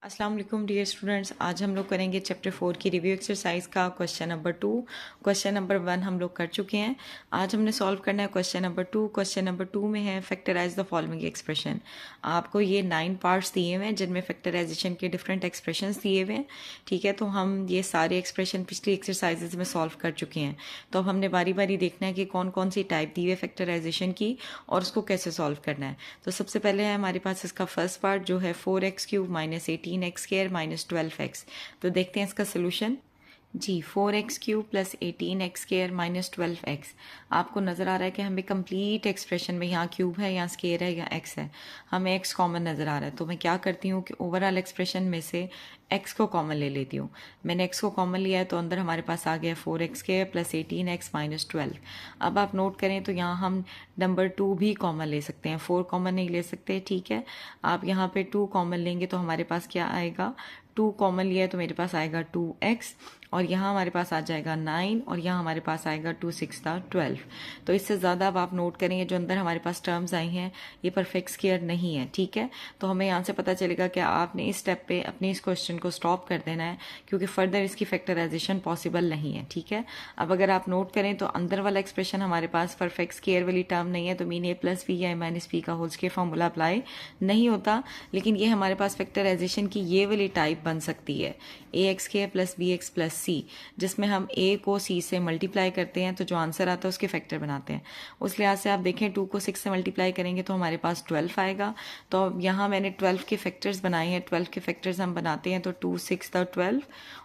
अस्सलाम वालेकुम dear students. आज हम लोग करेंगे चैप्टर 4 की रिव्यू एक्सरसाइज का क्वेश्चन नंबर 2। क्वेश्चन नंबर 1 हम लोग कर चुके हैं। आज हमने सॉल्व करना है क्वेश्चन नंबर 2। क्वेश्चन नंबर 2 में है फैक्टराइज द फॉलोइंग एक्सप्रेशन। आपको ये 9 पार्ट्स दिए हुए हैं जिनमें फैक्टराइजेशन के डिफरेंट एक्सप्रेशंस दिए हुए हैं। ठीक है, तो हम ये सारे एक्सप्रेशन पिछली एक्सरसाइजेज में सॉल्व कर चुके हैं। तो अब हमने बारी बारी देखना है कि कौन कौन सी टाइप दी हुई है फैक्टराइजेशन की और उसको कैसे सॉल्व करना है। तो सबसे पहले है हमारे पास इसका फर्स्ट पार्ट जो है 4x³ minus 18x² minus 12x। तो देखते हैं इसका सोल्यूशन। जी 4x³ plus 18x² minus 12x। आपको नज़र आ रहा है कि हमें कंप्लीट एक्सप्रेशन में यहाँ क्यूब है, यहाँ स्केयर है, यहाँ x है, हमें x कॉमन नज़र आ रहा है। तो मैं क्या करती हूँ कि ओवरऑल एक्सप्रेशन में से x को कॉमन ले लेती हूँ। मैंने x को कॉमन लिया है तो अंदर हमारे पास आ गया 4x² प्लस 18x माइनस 12। अब आप नोट करें तो यहाँ हम नंबर 2 भी कॉमन ले सकते हैं, 4 कॉमन नहीं ले सकते। ठीक है, आप यहाँ पे 2 कॉमन लेंगे तो हमारे पास क्या आएगा, 2 कॉमन लिया है तो मेरे पास आएगा 2x और यहाँ हमारे पास आ जाएगा 9 और यहाँ हमारे पास आएगा 2 6 12। तो इससे ज़्यादा अब आप नोट करेंगे जो अंदर हमारे पास टर्म्स आई हैं ये परफेक्ट स्क्वायर नहीं है। ठीक है, तो हमें यहाँ से पता चलेगा कि आपने इस स्टेप पे अपने इस क्वेश्चन को स्टॉप कर देना है क्योंकि फर्दर इसकी फैक्टराइजेशन पॉसिबल नहीं है। ठीक है, अब अगर आप नोट करें तो अंदर वाला एक्सप्रेशन हमारे पास परफेक्ट स्क्वायर वाली टर्म नहीं है, तो मीन a प्लस बी या a माइनस बी का होल स्क्वायर फॉर्मूला अप्लाई नहीं होता। लेकिन ये हमारे पास फैक्टराइजेशन की ये वाली टाइप बन सकती है ax² plus bx plus c, जिसमें हम a को c से मल्टीप्लाई करते हैं तो जो आंसर आता है उसके फैक्टर बनाते हैं। उस लिहाज से आप देखें 2 को 6 से मल्टीप्लाई करेंगे तो हमारे पास 12 आएगा। तो अब यहाँ मैंने 12 के फैक्टर्स बनाए हैं। 12 के फैक्टर्स हम बनाते हैं तो 2 6 द 12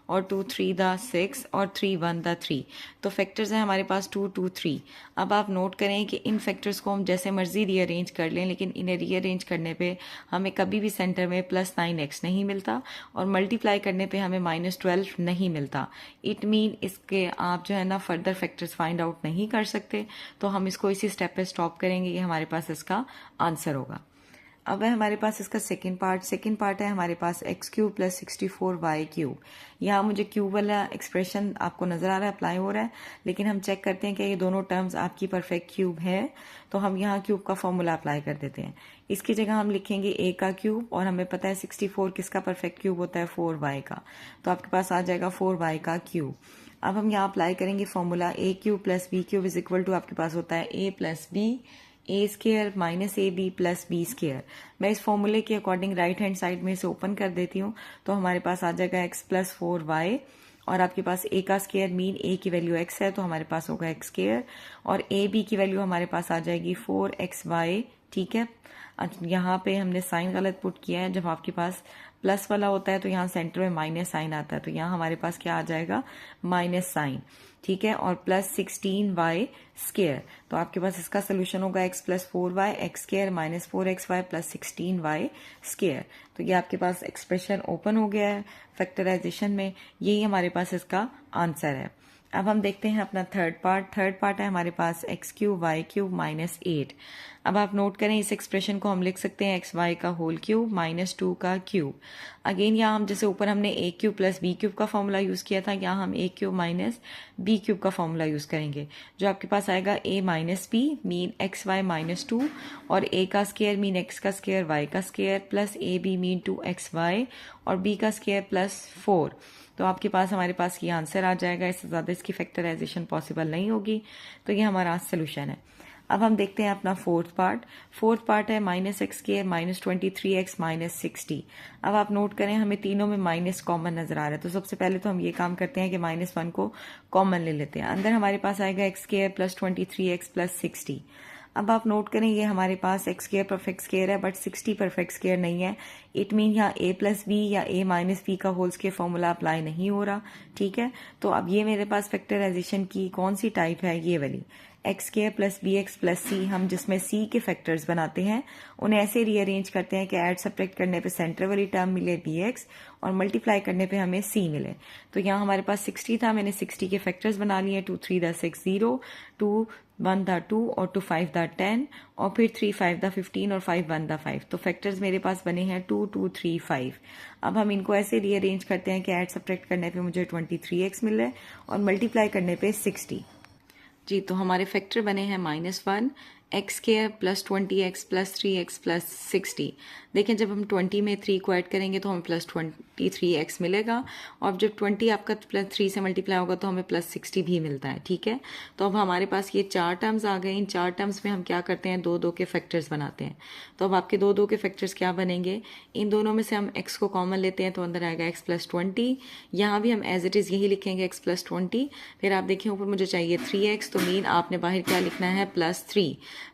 और 2 3 द 6 और 3 1 द 3। तो फैक्टर्स हैं हमारे पास 2 2 3। अब आप नोट करें कि इन फैक्टर्स को हम जैसे मर्जी रीअरेंज कर लें, लेकिन इन्हें रीअरेंज करने पे हमें कभी भी सेंटर में प्लस 9x नहीं मिलता और मल्टीप्लाई करने पे हमें माइनस 12 नहीं मिलता। इट मीन इसके आप जो है ना फर्दर फैक्टर्स फाइंड आउट नहीं कर सकते। तो हम इसको इसी स्टेप पे स्टॉप करेंगे, ये हमारे पास इसका आंसर होगा। अब है हमारे पास इसका सेकंड पार्ट है हमारे पास x³ प्लस 64y³। यहाँ मुझे क्यूब वाला एक्सप्रेशन आपको नजर आ रहा है, अप्लाई हो रहा है, लेकिन हम चेक करते हैं कि ये दोनों टर्म्स आपकी परफेक्ट क्यूब है। तो हम यहाँ क्यूब का फॉर्मूला अप्लाई कर देते हैं। इसकी जगह हम लिखेंगे a का क्यूब और हमें पता है 64 किसका परफेक्ट क्यूब होता है, 4y का। तो आपके पास आ जाएगा 4y का क्यूब। अब हम यहाँ अप्लाई करेंगे formula a³ plus b³ is equal to आपके पास होता है a plus B a² minus A B plus b²। मैं इस फॉर्मूले के अकॉर्डिंग राइट हैंड साइड में इसे ओपन कर देती हूँ तो हमारे पास आ जाएगा x प्लस 4y और आपके पास a का स्क्वायर मीन a की वैल्यू x है तो हमारे पास होगा x² और a b की वैल्यू हमारे पास आ जाएगी 4xy। ठीक है, यहाँ पे हमने साइन गलत पुट किया है। जब आपके पास प्लस वाला होता है तो यहाँ सेंटर में माइनस साइन आता है, तो यहाँ हमारे पास क्या आ जाएगा, माइनस साइन। ठीक है, और प्लस 16y²। तो आपके पास इसका सोल्यूशन होगा x plus 4y x² minus 4xy plus 16y²। तो ये आपके पास एक्सप्रेशन ओपन हो गया है फैक्टराइजेशन में, यही हमारे पास इसका आंसर है। अब हम देखते हैं अपना थर्ड पार्ट है हमारे पास x³ y³ माइनस 8। अब आप नोट करें इस एक्सप्रेशन को हम लिख सकते हैं xy का होल क्यूब माइनस 2 का क्यूब। अगेन यहाँ हम जैसे ऊपर हमने a³ प्लस b³ का फॉर्मूला यूज किया था, यहाँ हम a³ माइनस b³ का फॉर्मूला यूज करेंगे। जो आपके पास आएगा a minus b mean xy minus 2 और a का स्क्वायर मीन x का स्क्वायर y का square plus a b mean 2xy और b का स्क्वायर प्लस 4। तो आपके पास हमारे पास ये आंसर आ जाएगा। इससे ज़्यादा इसकी फैक्टराइजेशन पॉसिबल नहीं होगी, तो ये हमारा सोल्यूशन है। अब हम देखते हैं अपना फोर्थ पार्ट है minus x² minus 23x minus 60। अब आप नोट करें हमें तीनों में माइनस कॉमन नजर आ रहा है, तो सबसे पहले तो हम ये काम करते हैं कि -1 को कॉमन ले लेते हैं। अंदर हमारे पास आएगा x² प्लस 23x प्लस 60। अब आप नोट करें ये हमारे पास x² परफेक्ट स्क्वायर है बट 60 परफेक्ट स्क्वायर नहीं है। इट मीन यहाँ a प्लस बी या a माइनस बी का होल स्क्वायर फॉर्मूला अप्लाई नहीं हो रहा। ठीक है, तो अब ये मेरे पास फैक्टराइजेशन की कौन सी टाइप है, ये वाली x² plus bx plus c। हम जिसमें c के फैक्टर्स बनाते हैं उन्हें ऐसे रीअरेंज करते हैं कि ऐड सब्ट्रैक्ट करने पे सेंटर वाली टर्म मिले bx और मल्टीप्लाई करने पे हमें c मिले। तो यहाँ हमारे पास 60 था, मैंने 60 के फैक्टर्स बना लिए, 2 3 द 6 0, 2 1 द 2 और 2 5 द 10 और फिर 3 5 द 15 और 5 1 द 5। तो फैक्टर्स मेरे पास बने हैं 2 2 3 5। अब हम इनको ऐसे रीअरेंज करते हैं कि ऐड सब्ट्रैक्ट करने पे मुझे 23x मिले और मल्टीप्लाई करने पे 60। जी, तो हमारे फैक्टर बने हैं -1 x square plus 20x plus 3x plus 60। देखें जब हम 20 में 3 को ऐड करेंगे तो हमें प्लस 23x मिलेगा, और जब 20 आपका प्लस 3 से मल्टीप्लाई होगा तो हमें प्लस 60 भी मिलता है। ठीक है, तो अब हमारे पास ये 4 टर्म्स आ गए। इन 4 टर्म्स में हम क्या करते हैं, 2 2 के फैक्टर्स बनाते हैं। तो अब आपके 2 2 के फैक्टर्स क्या बनेंगे, इन दोनों में से हम x को कॉमन लेते हैं तो अंदर आएगा x प्लस 20। यहाँ भी हम एज इट इज़ यही लिखेंगे x प्लस 20। फिर आप देखें ऊपर मुझे चाहिए 3x, तो मीन आपने बाहर क्या लिखना है,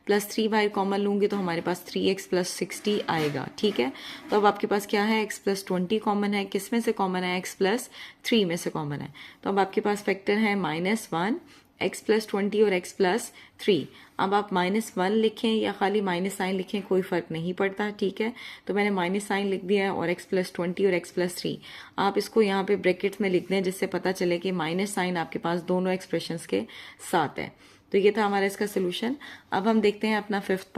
प्लस 3 बाहर कॉमन लूँगी तो हमारे पास 3x प्लस 60 आएगा। ठीक है, तो अब आपके पास क्या है, x प्लस 20 कॉमन है। किस में से कॉमन है, x प्लस 3 में से कॉमन है। तो अब आपके पास फैक्टर है -1, x प्लस 20 और x प्लस 3। अब आप -1 लिखें या खाली माइनस साइन लिखें, कोई फ़र्क नहीं पड़ता। ठीक है, तो मैंने माइनस साइन लिख दिया है, और x प्लस 20 और x प्लस 3 आप इसको यहाँ पे ब्रैकेट्स में लिख दें, जिससे पता चले कि माइनस साइन आपके पास दोनों एक्सप्रेशंस के साथ है। तो ये था हमारा इसका सोल्यूशन। अब हम देखते हैं अपना फिफ्थ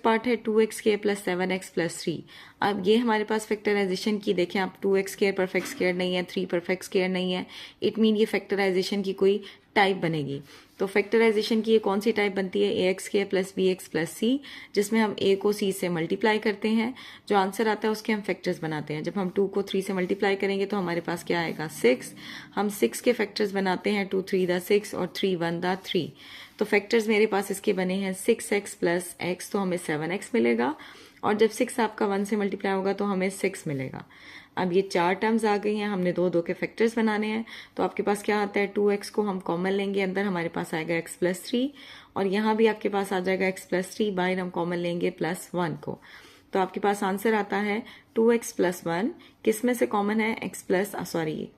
पार्ट है 2x² प्लस 7x प्लस 3। अब ये हमारे पास फैक्टराइजेशन की, देखें आप 2x² परफेक्ट स्क्वायर नहीं है, 3 परफेक्ट स्क्वायर नहीं है, इट मीन ये फैक्टराइजेशन की कोई टाइप बनेगी। तो फैक्टराइजेशन की ये कौन सी टाइप बनती है, ax² plus bx plus c, जिसमें हम a को c से मल्टीप्लाई करते हैं, जो आंसर आता है उसके हम फैक्टर्स बनाते हैं। जब हम 2 को 3 से मल्टीप्लाई करेंगे तो हमारे पास क्या आएगा, 6। हम 6 के फैक्टर्स बनाते हैं, 2 3 दा 6 और 3 1 दा 3। तो फैक्टर्स मेरे पास इसके बने हैं 6x प्लस x, तो हमें 7x मिलेगा, और जब 6 आपका 1 से मल्टीप्लाई होगा तो हमें 6 मिलेगा। अब ये 4 टर्म्स आ गई हैं, हमने 2 2 के फैक्टर्स बनाने हैं। तो आपके पास क्या आता है, 2x को हम कॉमन लेंगे, अंदर हमारे पास आएगा x प्लस 3, और यहाँ भी आपके पास आ जाएगा x प्लस 3, बाहर हम कॉमन लेंगे प्लस 1 को। तो आपके पास आंसर आता है 2x प्लस 1। किस में से कॉमन है,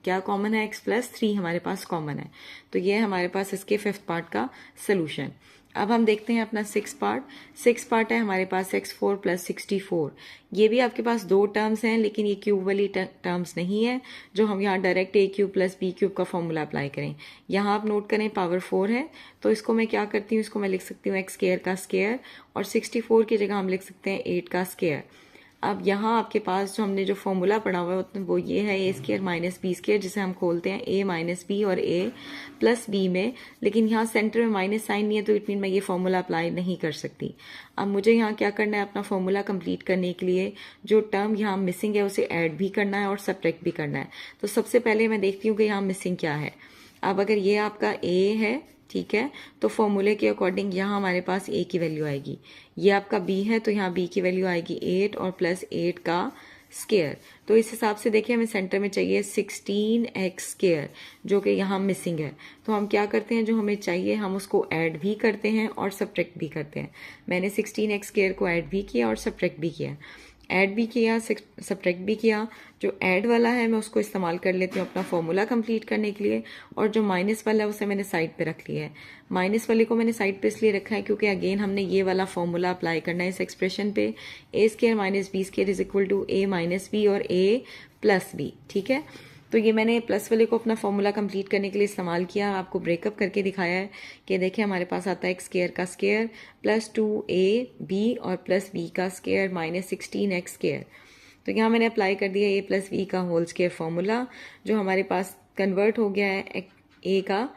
क्या कॉमन है, x प्लस 3 हमारे पास कॉमन है। तो ये हमारे पास इसके फिफ्थ पार्ट का सोल्यूशन। अब हम देखते हैं अपना सिक्स पार्ट है हमारे पास x4 प्लस 64। ये भी आपके पास 2 टर्म्स हैं, लेकिन ये क्यूब वाली टर्म्स नहीं है, जो हम यहाँ डायरेक्ट a³ प्लस b³ का फॉर्मूला अप्लाई करें। यहाँ आप नोट करें पावर 4 है, तो इसको मैं क्या करती हूँ, इसको मैं लिख सकती हूँ x² का स्क्वायर, और 64 की जगह हम लिख सकते हैं 8 का स्क्वायर। अब यहाँ आपके पास जो हमने जो फॉर्मूला पढ़ा हुआ है वो ये है a² माइनस b², जिसे हम खोलते हैं a माइनस बी और a प्लस बी में, लेकिन यहाँ सेंटर में माइनस साइन नहीं है, तो इट मीन मैं ये फॉर्मूला अप्लाई नहीं कर सकती। अब मुझे यहाँ क्या करना है, अपना फॉर्मूला कंप्लीट करने के लिए जो टर्म यहाँ मिसिंग है उसे ऐड भी करना है और सब्ट्रैक्ट भी करना है। तो सबसे पहले मैं देखती हूँ कि यहाँ मिसिंग क्या है। अब अगर ये आपका a है, ठीक है, तो फॉर्मूले के अकॉर्डिंग यहाँ हमारे पास a की वैल्यू आएगी। ये आपका b है, तो यहाँ b की वैल्यू आएगी 8 और प्लस 8 का स्क्वायर। तो इस हिसाब से देखिए हमें सेंटर में चाहिए 16x स्क्वायर, जो कि यहाँ मिसिंग है। तो हम क्या करते हैं, जो हमें चाहिए हम उसको ऐड भी करते हैं और सब्ट्रैक्ट भी करते हैं। मैंने 16x स्क्वायर को ऐड भी किया और सब्ट्रैक्ट भी किया। ऐड भी किया, सब्ट्रैक्ट भी किया। जो ऐड वाला है मैं उसको इस्तेमाल कर लेती हूँ अपना फॉर्मूला कंप्लीट करने के लिए, और जो माइनस वाला है उसे मैंने साइड पे रख लिया है। माइनस वाले को मैंने साइड पे इसलिए रखा है क्योंकि अगेन हमने ये वाला फॉर्मूला अप्लाई करना है इस एक्सप्रेशन पे, a² minus b² is equal to a minus B और a प्लस बी। ठीक है, तो ये मैंने प्लस वाले को अपना फॉर्मूला कंप्लीट करने के लिए इस्तेमाल किया, आपको ब्रेकअप करके दिखाया है कि देखिए हमारे पास आता है x² का स्क्वायर प्लस 2ab और प्लस b का स्क्वायर माइनस 16x स्क्वायर। तो यहाँ मैंने अप्लाई कर दिया a प्लस b का होल स्क्वायर फॉर्मूला, जो हमारे पास कन्वर्ट हो गया है a का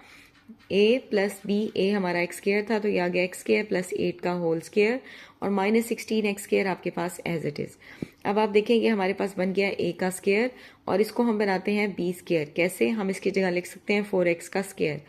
a प्लस बी, a हमारा x स्क्वायर था तो ये आ गया x स्क्वायर प्लस 8 का होल स्क्वायर और माइनस 16x स्क्वायर आपके पास एज इट इज। अब आप देखेंगे हमारे पास बन गया a का स्क्वायर और इसको हम बनाते हैं b स्क्वायर। कैसे, हम इसकी जगह लिख सकते हैं 4x का स्क्वायर।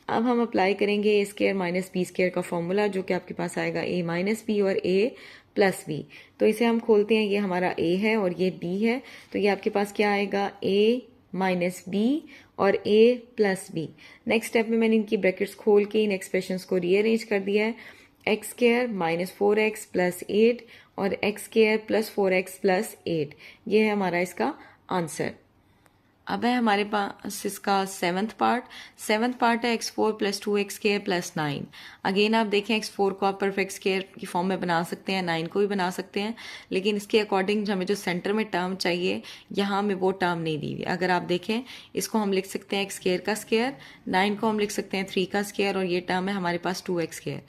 अब हम अप्लाई करेंगे a square minus b square का फॉर्मूला, जो कि आपके पास आएगा a माइनस बी और a प्लस बी। तो इसे हम खोलते हैं, ये हमारा a है और ये b है, तो ये आपके पास क्या आएगा a माइनस बी और a plus B. Next step में मैंने इनकी ब्रैकेट्स खोल के इन एक्सप्रेशंस को रीअरेंज कर दिया है। X square minus 4x plus 8 और x square plus 4x plus 8, ये है हमारा इसका आंसर। अब है हमारे पास इसका सेवन्थ पार्ट है x4 plus 2x square plus 9। Again आप देखें x4 को आप परफेक्ट स्क्वायर की फॉर्म में बना सकते हैं, 9 को भी बना सकते हैं, लेकिन इसके अकॉर्डिंग हमें जो सेंटर में टर्म चाहिए यहाँ हमें वो टर्म नहीं दी हुई। अगर आप देखें इसको हम लिख सकते हैं x स्क्वायर का स्क्वायर, 9 को हम लिख सकते हैं 3 का स्क्वायर और ये टर्म है हमारे पास 2x स्क्वायर।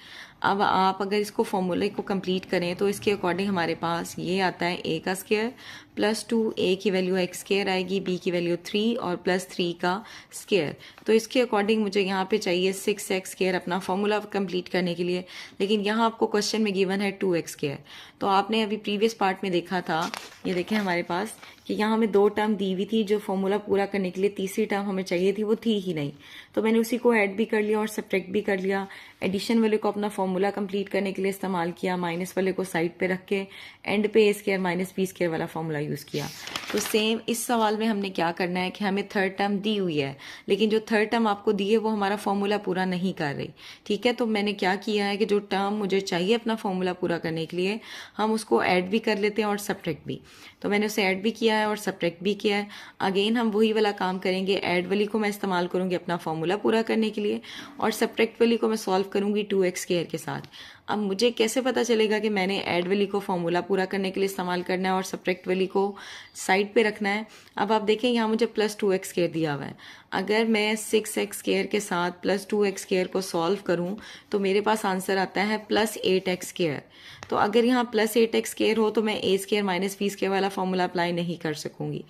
अब आप अगर इसको फॉर्मूले को कंप्लीट करें तो इसके अकॉर्डिंग हमारे पास ये आता है a का स्क्वायर प्लस 2, a की वैल्यू x स्क्वायर आएगी, b की वैल्यू 3 और प्लस 3 का स्क्वायर। तो इसके अकॉर्डिंग मुझे यहाँ पे चाहिए 6x स्क्वायर अपना फॉर्मूला कंप्लीट करने के लिए, लेकिन यहाँ आपको क्वेश्चन में गिवन है 2x स्क्वायर। तो आपने अभी प्रीवियस पार्ट में देखा था, ये देखें हमारे पास कि यहाँ हमें 2 टर्म दी हुई थी, जो फॉर्मूला पूरा करने के लिए तीसरी टर्म हमें चाहिए थी, वो थी ही नहीं। तो मैंने उसी को ऐड भी कर लिया और सब्ट्रैक्ट भी कर लिया। एडिशन वाले को अपना फॉर्मूला कंप्लीट करने के लिए इस्तेमाल किया, माइनस वाले को साइड पे रख के एंड पे a square minus b square वाला फॉर्मूला यूज किया। तो सेम इस सवाल में हमने क्या करना है कि हमें थर्ड टर्म दी हुई है, लेकिन जो थर्ड टर्म आपको दी है वो हमारा फॉर्मूला पूरा नहीं कर रही। ठीक है, तो मैंने क्या किया है कि जो टर्म मुझे चाहिए अपना फॉर्मूला पूरा करने के लिए, हम उसको ऐड भी कर लेते हैं और सब्ट्रैक्ट भी। तो मैंने उसे ऐड भी किया है और सब्ट्रैक्ट भी किया है। अगेन हम वही वाला काम करेंगे, ऐड वाली को मैं इस्तेमाल करूंगी अपना फॉर्मूला पूरा करने के लिए और सब्ट्रैक्ट वाली को मैं सॉल्व करूंगी 2x स्क्वायर के साथ। अब मुझे कैसे पता चलेगा कि मैंने ऐड वाली को फॉर्मूला पूरा करने के लिए इस्तेमाल करना है और सब्ट्रैक्ट वाली को साइड पे रखना है? अब आप देखें यहाँ मुझे प्लस 2x स्क्वायर दिया हुआ है। अगर मैं 6x स्क्वायर के साथ प्लस 2x स्क्वायर को सॉल्व करूं तो मेरे पास आंसर आता है प्लस 8x स्क्वायर। तो अगर यहाँ प्लस 8x स्क्वायर हो तो मैं a square minus b square वाला फॉर्मूला अप्लाई नहीं कर सकूंगी।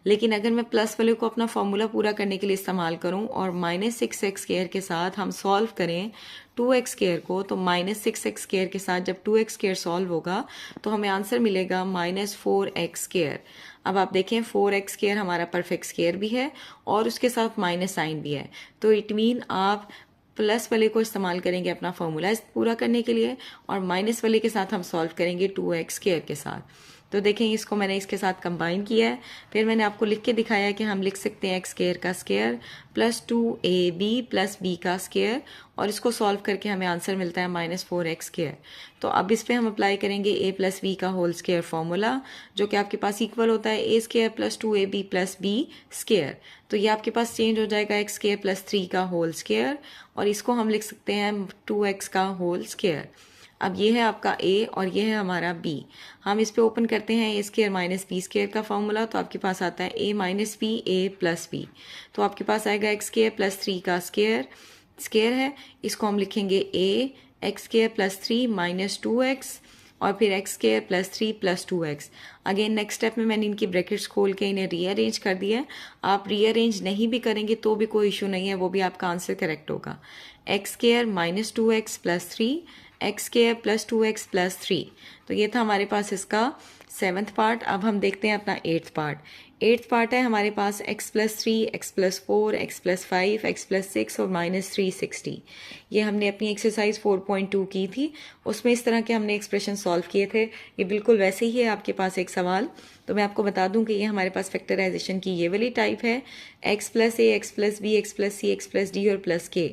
लेकिन अगर मैं प्लस वाले को अपना फॉर्मूला पूरा करने के लिए इस्तेमाल करूं और माइनस 6x स्क्वायर के साथ हम सॉल्व करें 2x स्क्वायर को, तो माइनस 6x स्क्वायर के साथ जब 2x स्क्वायर सॉल्व होगा तो हमें आंसर मिलेगा माइनस 4x स्क्वायर। अब आप देखें 4x स्क्वायर हमारा परफेक्ट स्क्वायर भी है और उसके साथ माइनस साइन भी है। तो इट मीन आप प्लस वाले को इस्तेमाल करेंगे अपना फॉर्मूला पूरा करने के लिए और माइनस वाले के साथ हम सॉल्व करेंगे 2x स्क्वायर के साथ। तो देखें इसको मैंने इसके साथ कंबाइन किया है, फिर मैंने आपको लिख के दिखाया कि हम लिख सकते हैं x स्क्वायर का square plus 2ab plus b का स्क्वायर और इसको सॉल्व करके हमें आंसर मिलता है माइनस 4x स्क्वायर। तो अब इस पे हम अप्लाई करेंगे a प्लस b का होल स्क्वायर फॉर्मूला, जो कि आपके पास इक्वल होता है a square plus 2ab plus b square. तो ये आपके पास चेंज हो जाएगा x स्क्वायर प्लस 3 का होल स्क्वायर और इसको हम लिख सकते हैं 2x का होल स्क्वायर। अब ये है आपका a और ये है हमारा b। हम इस पे ओपन करते हैं a square minus b square का फॉर्मूला, तो आपके पास आता है a minus b a plus b। तो आपके पास आएगा x स्क्वायर प्लस 3 का स्क्वायर है, इसको हम लिखेंगे a x square plus 3 minus 2x और फिर x square plus 3 plus 2x। Again next step में मैंने इनकी ब्रैकेट्स खोल के इन्हें रीअरेंज कर दिया है। आप रीअरेंज नहीं भी करेंगे तो भी कोई इशू नहीं है, वो भी आपका आंसर करेक्ट होगा। x square minus 2x plus 3 x square plus 2x plus 3। तो ये था हमारे पास इसका 7th पार्ट। अब हम देखते हैं अपना 8th पार्ट। 8th पार्ट है हमारे पास x plus 3, x plus 4, x plus 5, x plus 6 और माइनस 360। ये हमने अपनी एक्सरसाइज 4.2 की थी, उसमें इस तरह के हमने एक्सप्रेशन सॉल्व किए थे। ये बिल्कुल वैसे ही है आपके पास एक सवाल। तो मैं आपको बता दूं कि ये हमारे पास फैक्टराइजेशन की ये वाली टाइप है, x plus a, x plus b, x plus c, x plus d और प्लस k।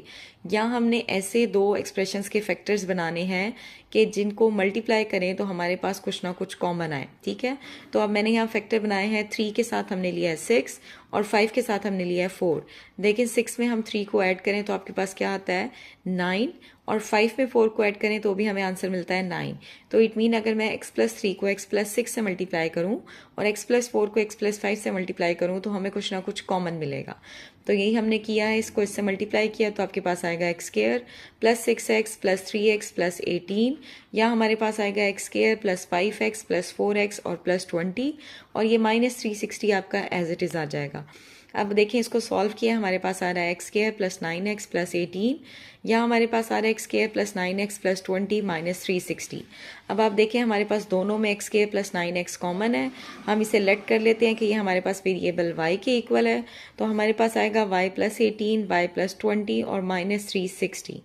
यहाँ हमने ऐसे दो एक्सप्रेशंस के फैक्टर्स बनाने हैं कि जिनको मल्टीप्लाई करें तो हमारे पास कुछ ना कुछ कॉमन आए। ठीक है, तो अब मैंने यहाँ फैक्टर बनाए हैं। 3 के साथ हमने लिया है 6 और 5 के साथ हमने लिया है 4। लेकिन 6 में हम 3 को ऐड करें तो आपके पास क्या आता है 9 और 5 में 4 को ऐड करें तो भी हमें आंसर मिलता है 9। तो इट मीन अगर मैं x प्लस 3 को x प्लस 6 से मल्टीप्लाई करूं और x प्लस 4 को x प्लस 5 से मल्टीप्लाई करूं तो हमें कुछ ना कुछ कॉमन मिलेगा। तो यही हमने किया है, इसको इससे मल्टीप्लाई किया तो आपके पास आएगा x square plus 6x plus 3x plus 18, या हमारे पास आएगा x square plus 5x plus 4x और प्लस 20 और ये माइनस 360 आपका एज इट इज़ आ जाएगा। अब देखें इसको सॉल्व किया, हमारे पास आ रहा है x square plus 9x plus 18, या हमारे पास आ रहा है x square plus 9x plus 20 minus 360। अब आप देखें हमारे पास दोनों में x square plus 9x common है, हम इसे लेट कर लेते हैं कि ये हमारे पास वेरिएबल y के इक्वल है। तो हमारे पास आएगा y प्लस 18, y प्लस 20 और माइनस 360।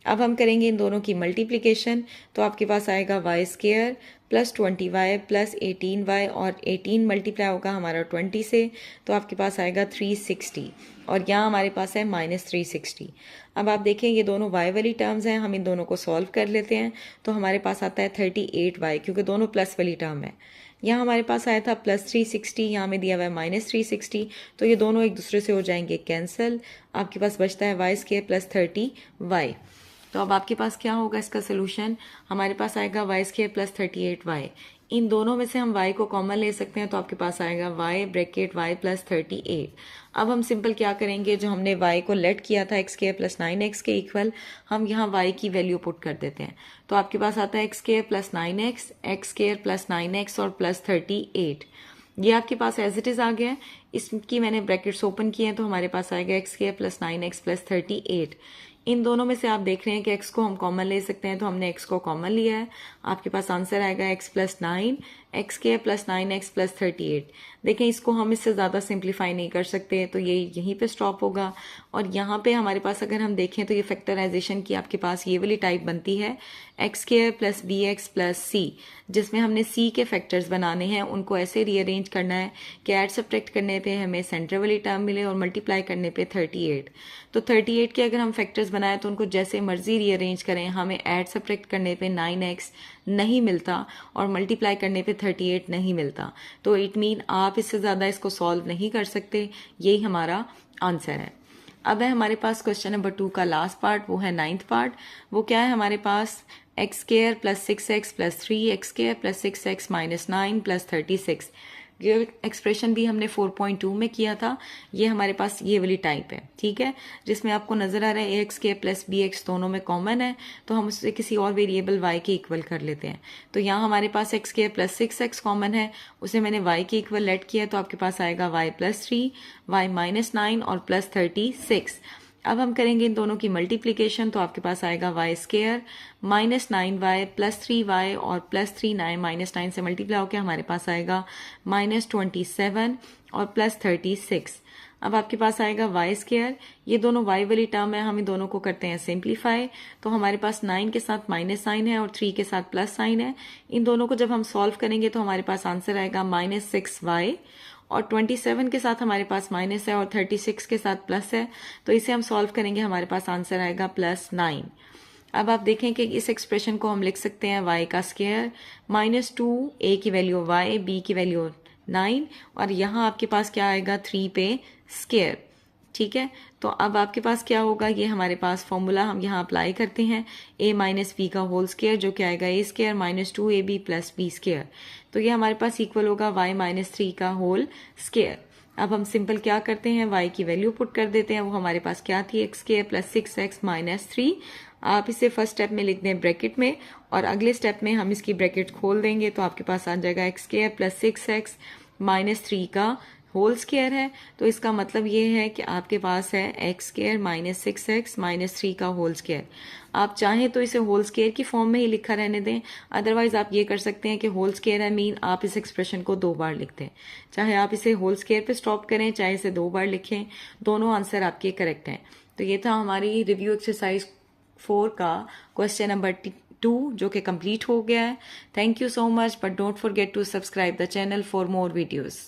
अब हम करेंगे इन दोनों की मल्टीप्लिकेशन, तो आपके पास आएगा y square plus 20y plus 18y और 18 मल्टीप्लाई होगा हमारा 20 से, तो आपके पास आएगा 360 और यहाँ हमारे पास है माइनस 360। अब आप देखें ये दोनों y वाली टर्म्स हैं, हम इन दोनों को सॉल्व कर लेते हैं। तो हमारे पास आता है 38y क्योंकि दोनों प्लस वाली टर्म है। यहाँ हमारे पास आया था प्लस 360, यहाँ में दिया हुआ है माइनस 360, तो ये दोनों एक दूसरे से हो जाएंगे कैंसिल। आपके पास बचता है y स्क्वायर प्लस 30y। तो अब आपके पास क्या होगा इसका सोल्यूशन, हमारे पास आएगा y स्क्वायर प्लस 38y। इन दोनों में से हम y को कॉमन ले सकते हैं, तो आपके पास आएगा y ब्रैकेट y प्लस 38। अब हम सिंपल क्या करेंगे, जो हमने y को लेट किया था एक्स स्क्वायर प्लस 9x के इक्वल, हम यहाँ y की वैल्यू पुट कर देते हैं। तो आपके पास आता है x square plus 9x, x square plus 9x और प्लस 38। ये आपके पास एज इट इज आ गया है। इसकी मैंने ब्रैकेट्स ओपन किए हैं, तो हमारे पास आएगा x square plus 9x plus 38। इन दोनों में से आप देख रहे हैं कि x को हम कॉमन ले सकते हैं, तो हमने x को कॉमन लिया है। आपके पास आंसर आएगा x plus 9, x square plus 9x plus 38। देखें, इसको हम इससे ज़्यादा सिंप्लीफाई नहीं कर सकते, तो ये यहीं पे स्टॉप होगा। और यहाँ पे हमारे पास अगर हम देखें तो ये फैक्टराइजेशन की आपके पास ये वाली टाइप बनती है, x square plus b x plus c, जिसमें हमने c के फैक्टर्स बनाने हैं। उनको ऐसे रीअरेंज करना है कि ऐड सब्ट्रैक्ट करने पे हमें सेंटर वाली टर्म मिले और मल्टीप्लाई करने पे 38। तो 38 के अगर हम फैक्टर्स बनाए तो उनको जैसे मर्जी रीअरेंज करें, हमें ऐड सब्ट्रैक्ट करने पे 9x नहीं मिलता और मल्टीप्लाई करने पे 38 नहीं मिलता। तो इट मीन आप इससे ज़्यादा इसको सॉल्व नहीं कर सकते। यही हमारा आंसर है। अब है हमारे पास क्वेश्चन नंबर 2 का लास्ट पार्ट, वो है 9th पार्ट। वो क्या है हमारे पास, x square plus 6x plus 3, x square plus 6x minus 9 plus 36। ये एक्सप्रेशन भी हमने 4.2 में किया था। ये हमारे पास ये वाली टाइप है, ठीक है, जिसमें आपको नजर आ रहा है एक्स के प्लस बी एक्स दोनों में कॉमन है, तो हम उससे किसी और वेरिएबल y के इक्वल कर लेते हैं। तो यहाँ हमारे पास एक्स के प्लस 6x कॉमन है, उसे मैंने y के इक्वल लेट किया, तो आपके पास आएगा y प्लस 3, y माइनस 9 और प्लस 36। अब हम करेंगे इन दोनों की मल्टीप्लीकेशन, तो आपके पास आएगा Y square minus 9y plus 3y और प्लस 3 माइनस 9 से मल्टीप्लाई होकर हमारे पास आएगा माइनस 27 और प्लस 36। अब आपके पास आएगा वाई स्क्वायर, ये दोनों y वाली टर्म है, हम इन दोनों को करते हैं सिंप्लीफाई। तो हमारे पास 9 के साथ माइनस साइन है और 3 के साथ प्लस साइन है। इन दोनों को जब हम सॉल्व करेंगे तो हमारे पास आंसर आएगा माइनस 6y, और 27 के साथ हमारे पास माइनस है और 36 के साथ प्लस है, तो इसे हम सॉल्व करेंगे, हमारे पास आंसर आएगा प्लस 9। अब आप देखें कि इस एक्सप्रेशन को हम लिख सकते हैं y का स्क्वायर माइनस 2, a की वैल्यू y, b की वैल्यू 9, और यहाँ आपके पास क्या आएगा 3 पे स्क्वायर, ठीक है। तो अब आपके पास क्या होगा, ये हमारे पास फॉर्मूला हम यहाँ अप्लाई करते हैं, a माइनस बी का होल स्क्वायर जो कि आएगा a square minus 2ab plus b square. तो ये हमारे पास इक्वल होगा y माइनस 3 का होल स्क्वायर। अब हम सिंपल क्या करते हैं, y की वैल्यू पुट कर देते हैं। वो हमारे पास क्या थी, x square plus 6x minus 3। आप इसे फर्स्ट स्टेप में लिख दें ब्रैकेट में, और अगले स्टेप में हम इसकी ब्रैकेट खोल देंगे, तो आपके पास आ जाएगा x square plus 6x minus 3 का होल स्क्वायर है। तो इसका मतलब ये है कि आपके पास है x square minus 6x minus 3 का होल स्क्वायर। आप चाहें तो इसे होल स्क्वायर की फॉर्म में ही लिखा रहने दें, अदरवाइज आप ये कर सकते हैं कि होल स्क्वायर है मीन आप इस एक्सप्रेशन को 2 बार लिखते हैं। चाहे आप इसे होल स्क्वायर पे स्टॉप करें, चाहे इसे 2 बार लिखें, दोनों आंसर आपके करेक्ट हैं। तो ये था हमारी रिव्यू एक्सरसाइज 4 का क्वेश्चन नंबर 2, जो कि कंप्लीट हो गया है। Thank you so much, but don't forget to subscribe the channel for more videos.